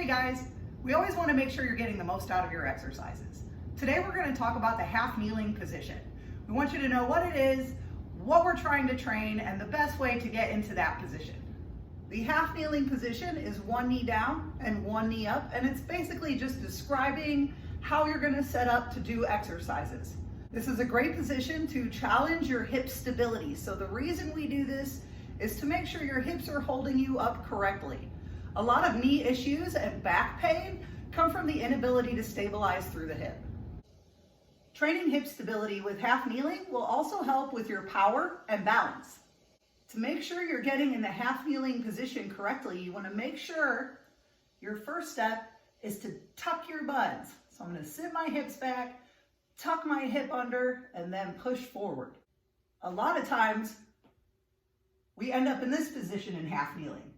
Hey guys, we always want to make sure you're getting the most out of your exercises. Today we're going to talk about the half kneeling position. We want you to know what it is, what we're trying to train, and the best way to get into that position. The half kneeling position is one knee down and one knee up, and it's basically just describing how you're going to set up to do exercises. This is a great position to challenge your hip stability. So the reason we do this is to make sure your hips are holding you up correctly. A lot of knee issues and back pain come from the inability to stabilize through the hip. Training hip stability with half kneeling will also help with your power and balance. To make sure you're getting in the half kneeling position correctly, you want to make sure your first step is to tuck your buns. So I'm going to sit my hips back, tuck my hip under, and then push forward. A lot of times we end up in this position in half kneeling.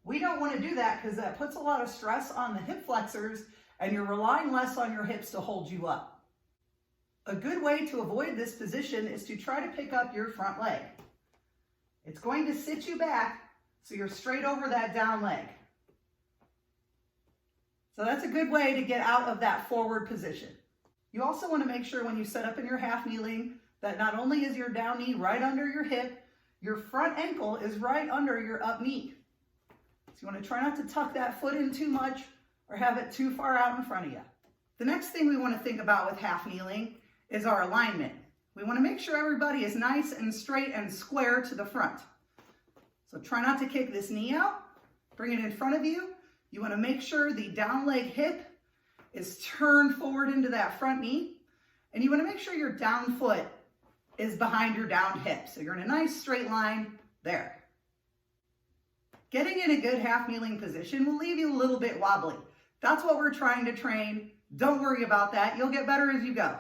We don't want to do that because that puts a lot of stress on the hip flexors and you're relying less on your hips to hold you up. A good way to avoid this position is to try to pick up your front leg. It's going to sit you back so you're straight over that down leg. So that's a good way to get out of that forward position. You also want to make sure when you set up in your half kneeling that not only is your down knee right under your hip, your front ankle is right under your up knee. So you want to try not to tuck that foot in too much or have it too far out in front of you. The next thing we want to think about with half kneeling is our alignment. We want to make sure everybody is nice and straight and square to the front. So try not to kick this knee out. Bring it in front of you. You want to make sure the down leg hip is turned forward into that front knee. And you want to make sure your down foot is behind your down hip. So you're in a nice straight line there. Getting in a good half kneeling position will leave you a little bit wobbly. That's what we're trying to train. Don't worry about that. You'll get better as you go.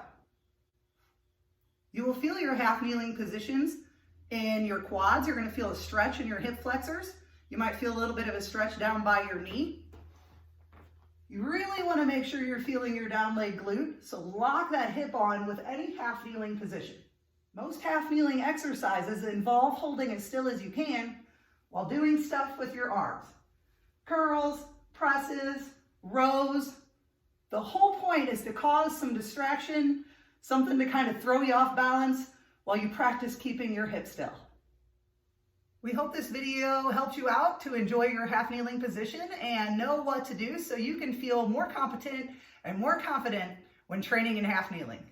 You will feel your half kneeling positions in your quads. You're going to feel a stretch in your hip flexors. You might feel a little bit of a stretch down by your knee. You really want to make sure you're feeling your down leg glute. So lock that hip on with any half kneeling position. Most half kneeling exercises involve holding as still as you can while doing stuff with your arms. Curls, presses, rows. The whole point is to cause some distraction, something to kind of throw you off balance while you practice keeping your hips still. We hope this video helped you out to enjoy your half kneeling position and know what to do so you can feel more competent and more confident when training in half kneeling.